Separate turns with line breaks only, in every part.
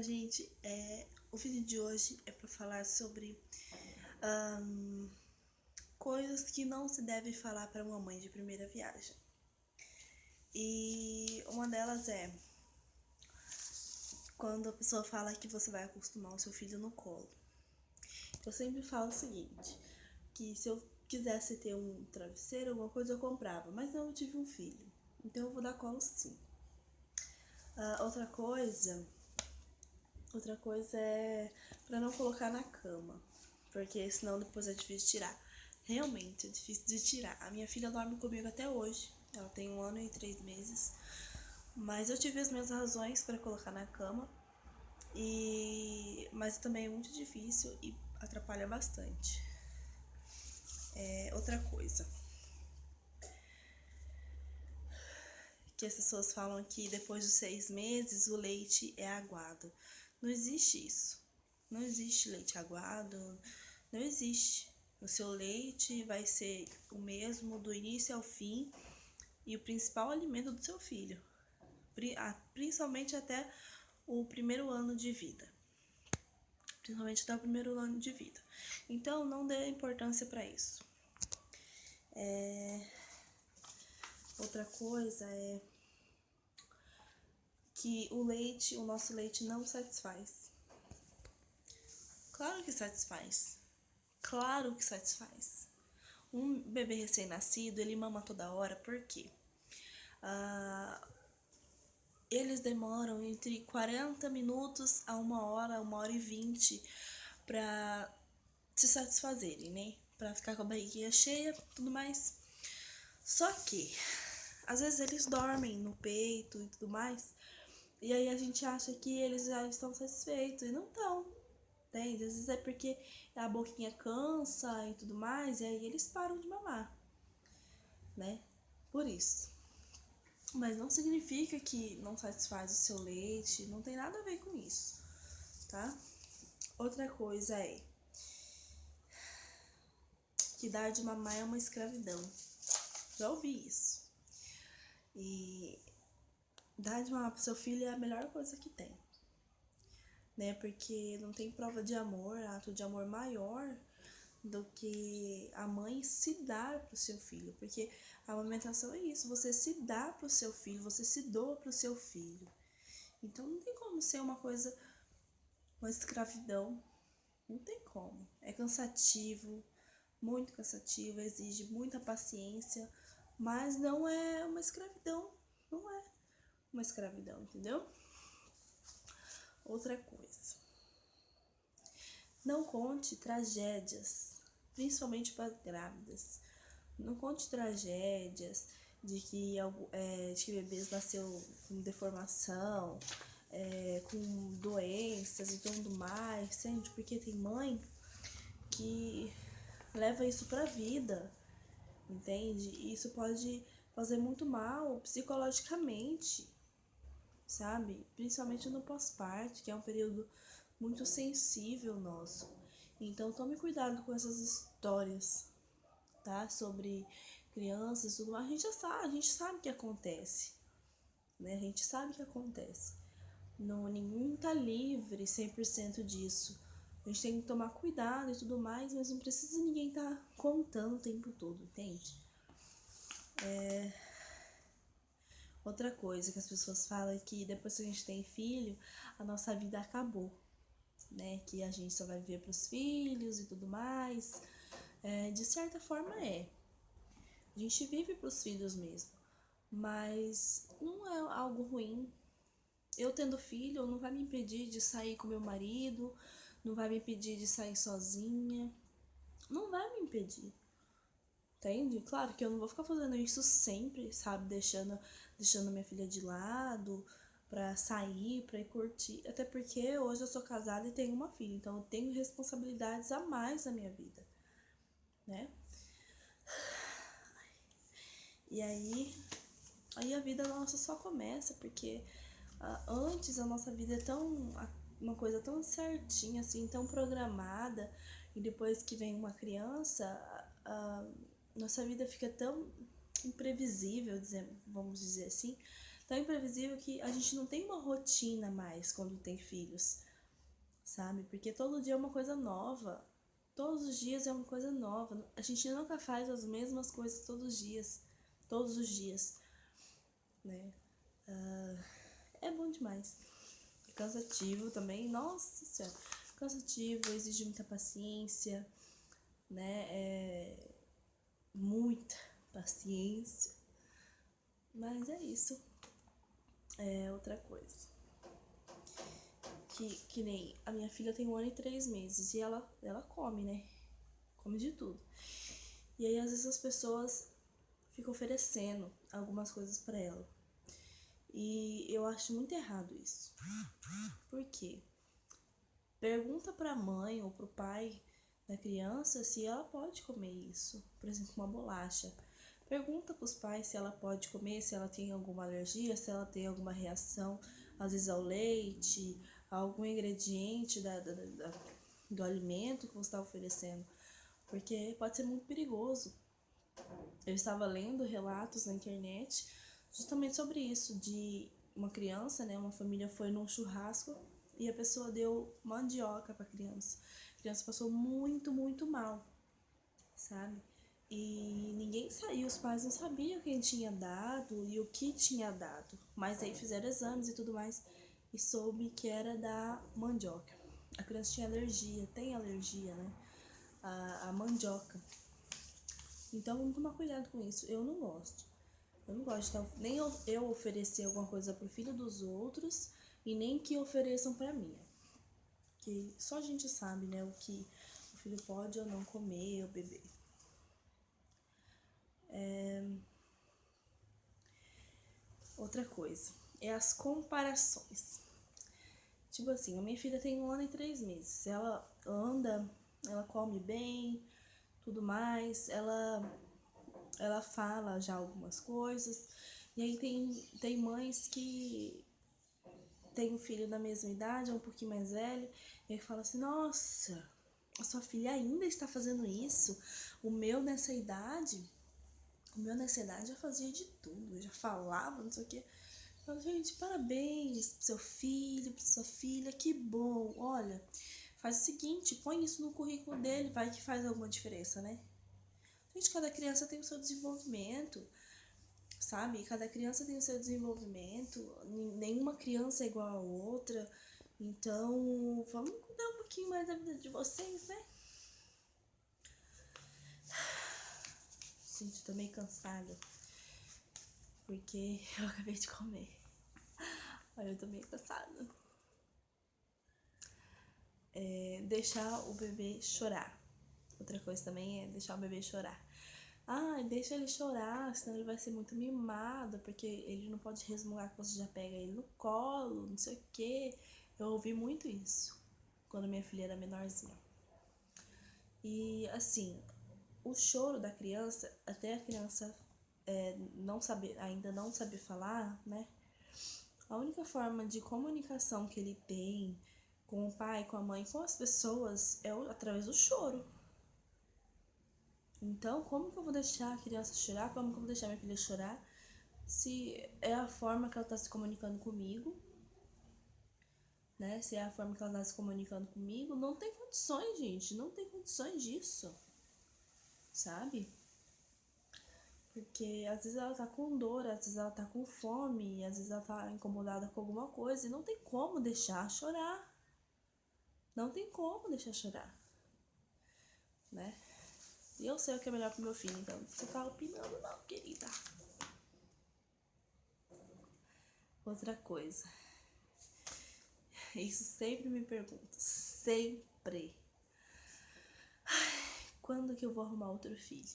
Gente, o vídeo de hoje é para falar sobre ahn, coisas que não se deve falar para uma mãe de primeira viagem. E uma delas é quando a pessoa fala que você vai acostumar o seu filho no colo. Eu sempre falo o seguinte, que se eu quisesse ter um travesseiro, alguma coisa eu comprava, mas eu tive um filho, então eu vou dar colo sim. Outra coisa é para não colocar na cama, porque senão depois é difícil tirar. Realmente é difícil de tirar. A minha filha dorme comigo até hoje. Ela tem 1 ano e 3 meses. Mas eu tive as minhas razões para colocar na cama. Mas também é muito difícil e atrapalha bastante. Outra coisa que as pessoas falam que depois dos 6 meses o leite é aguado. Não existe isso. Não existe leite aguado. Não existe. O seu leite vai ser o mesmo do início ao fim e o principal alimento do seu filho, principalmente até o primeiro ano de vida. Principalmente até o primeiro ano de vida. Então, não dê importância para isso. Outra coisa é que o nosso leite não satisfaz. Claro que satisfaz. Claro que satisfaz. Um bebê recém-nascido, ele mama toda hora, por quê? Eles demoram entre 40 minutos a 1 hora e 20 para se satisfazerem, né? Pra ficar com a barriguinha cheia e tudo mais. Só que, às vezes eles dormem no peito e tudo mais, e aí a gente acha que eles já estão satisfeitos e não estão, entende? Às vezes é porque a boquinha cansa e tudo mais, e aí eles param de mamar, né? Por isso. Mas não significa que não satisfaz o seu leite, não tem nada a ver com isso, tá? Outra coisa é que dar de mamar é uma escravidão. Já ouvi isso. E dar de mamar pro seu filho é a melhor coisa que tem, né? Porque não tem prova de amor, ato de amor maior do que a mãe se dar pro seu filho. Porque a amamentação é isso, você se dá pro seu filho, você se doa pro seu filho. Então não tem como ser uma escravidão. Não tem como. É cansativo, muito cansativo, exige muita paciência, mas não é uma escravidão. Não é uma escravidão, entendeu? Outra coisa. Não conte tragédias, principalmente para as grávidas. Não conte tragédias de que bebês nasceu com deformação, com doenças e tudo mais, sente? Porque tem mãe que leva isso pra vida, entende? E isso pode fazer muito mal psicologicamente, sabe? Principalmente no pós-parto, que é um período muito sensível nosso. Então tome cuidado com essas histórias, tá? Sobre crianças, tudo mais. A gente sabe que acontece, né? A gente sabe que acontece. Não, ninguém tá livre 100% disso. A gente tem que tomar cuidado e tudo mais, mas não precisa ninguém tá contando o tempo todo, entende? Outra coisa que as pessoas falam é que depois que a gente tem filho, a nossa vida acabou, né? Que a gente só vai viver pros filhos e tudo mais. De certa forma a gente vive pros filhos mesmo, mas não é algo ruim. Eu tendo filho não vai me impedir de sair com meu marido, não vai me impedir de sair sozinha, não vai me impedir, entende? Claro que eu não vou ficar fazendo isso sempre, sabe? Deixando minha filha de lado pra sair, pra ir curtir. Até porque hoje eu sou casada e tenho uma filha, então eu tenho responsabilidades a mais na minha vida, né? E aí a vida nossa só começa, porque antes a nossa vida é uma coisa tão certinha, assim, tão programada, e depois que vem uma criança, nossa vida fica tão imprevisível, vamos dizer assim, tão imprevisível que a gente não tem uma rotina mais quando tem filhos, sabe? Porque todo dia é uma coisa nova. Todos os dias é uma coisa nova. A gente nunca faz as mesmas coisas todos os dias, né? É bom demais. É cansativo também, nossa senhora. Cansativo, exige muita paciência, né? Muita paciência. Mas é isso. É outra coisa. Que nem a minha filha tem 1 ano e 3 meses e ela come, né? Come de tudo. E aí às vezes as pessoas ficam oferecendo algumas coisas pra ela. E eu acho muito errado isso. Por quê? Pergunta pra mãe ou pro pai da criança se ela pode comer isso. Por exemplo, uma bolacha. Pergunta pros pais se ela pode comer, se ela tem alguma alergia, se ela tem alguma reação, às vezes ao leite, a algum ingrediente do alimento que você está oferecendo. Porque pode ser muito perigoso. Eu estava lendo relatos na internet justamente sobre isso, de uma criança, né, uma família foi num churrasco e a pessoa deu mandioca para a criança passou muito, muito mal, sabe? E ninguém saiu, os pais não sabiam quem tinha dado e o que tinha dado, mas aí fizeram exames e tudo mais e soube que era da mandioca. A criança tinha alergia, tem alergia, né? A mandioca. Então vamos tomar cuidado com isso. Eu não gosto. Eu não gosto de nem eu oferecer alguma coisa pro filho dos outros e nem que ofereçam pra mim. Que só a gente sabe, né, o que o filho pode ou não comer ou beber. Outra coisa é as comparações. Tipo assim, a minha filha tem 1 ano e 3 meses. Ela anda, ela come bem, tudo mais. Ela fala já algumas coisas. E aí tem mães que tem um filho da mesma idade, um pouquinho mais velho, e aí fala assim, nossa, a sua filha ainda está fazendo isso? O meu nessa idade já fazia de tudo, já falava, não sei o quê. Eu falo, gente, parabéns pro seu filho, pra sua filha, que bom. Olha, faz o seguinte, põe isso no currículo dele, vai que faz alguma diferença, né? Gente, cada criança tem o seu desenvolvimento, sabe? Cada criança tem o seu desenvolvimento, nenhuma criança é igual a outra. Então, vamos cuidar um pouquinho mais da vida de vocês, né? Gente, tô meio cansada, porque eu acabei de comer. Olha, eu tô meio cansada. Deixar o bebê chorar. Outra coisa também é deixar o bebê chorar. Ah, deixa ele chorar, senão ele vai ser muito mimado, porque ele não pode resmungar que você já pega ele no colo, não sei o quê. Eu ouvi muito isso quando minha filha era menorzinha. E assim, o choro da criança, até a criança ainda não saber falar, né? A única forma de comunicação que ele tem com o pai, com a mãe, com as pessoas é através do choro. Então, como que eu vou deixar a criança chorar? Como que eu vou deixar minha filha chorar? Se é a forma que ela está se comunicando comigo, né? Se é a forma que ela está se comunicando comigo, não tem condições, gente. Não tem condições disso, sabe? Porque às vezes ela tá com dor, às vezes ela tá com fome, às vezes ela tá incomodada com alguma coisa e não tem como deixar chorar. Não tem como deixar chorar, né? E eu sei o que é melhor pro meu filho, então você tá opinando não, querida. Outra coisa. Isso sempre me pergunto. Sempre. Quando que eu vou arrumar outro filho?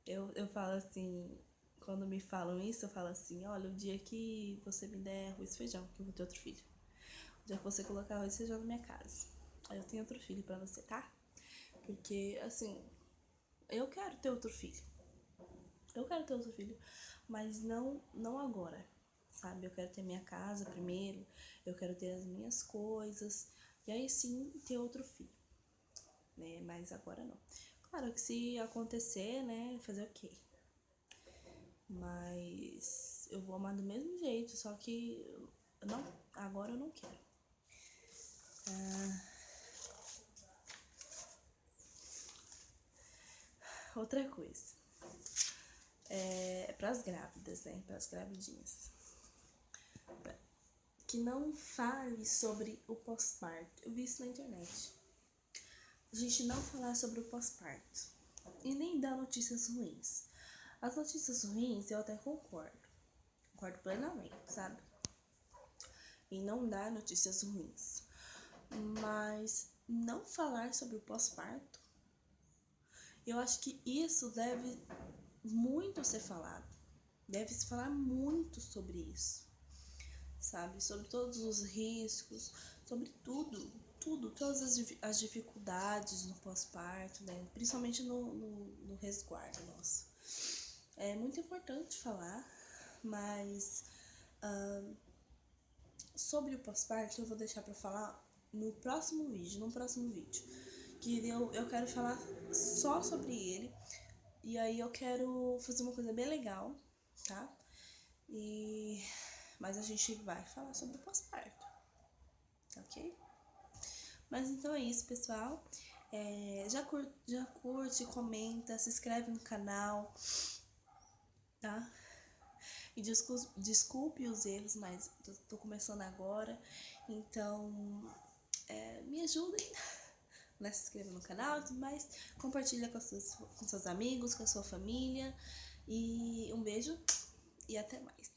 Eu falo assim, quando me falam isso, eu falo assim, olha, o dia que você me der arroz e feijão, que eu vou ter outro filho. O dia que você colocar arroz e feijão na minha casa, aí eu tenho outro filho pra você, tá? Porque, assim, eu quero ter outro filho. Eu quero ter outro filho, mas não agora, sabe? Eu quero ter minha casa primeiro, eu quero ter as minhas coisas, e aí sim ter outro filho, né? Mas agora não. Claro que se acontecer, né, fazer o quê? Mas eu vou amar do mesmo jeito, só que não, agora eu não quero. Outra coisa, para as grávidas, né? Para as gravidinhas. Que não fale sobre o pós-parto. Eu vi isso na internet. A gente não falar sobre o pós-parto. E nem dar notícias ruins. As notícias ruins eu até concordo. Concordo plenamente, sabe? E não dar notícias ruins. Mas não falar sobre o pós-parto, eu acho que isso deve muito ser falado. Deve se falar muito sobre isso, sabe? Sobre todos os riscos, sobre tudo, todas as dificuldades no pós-parto, né? Principalmente no resguardo, nossa. É muito importante falar, mas sobre o pós-parto eu vou deixar pra falar no próximo vídeo, que eu quero falar só sobre ele, e aí eu quero fazer uma coisa bem legal, tá? Mas a gente vai falar sobre o pós-parto, tá ok? Mas então é isso, pessoal. Já curte, comenta, se inscreve no canal, tá? E desculpe os erros, mas eu tô começando agora, então me ajudem, né? Se inscreva no canal e tudo mais. Compartilha com seus amigos, com a sua família. E um beijo e até mais.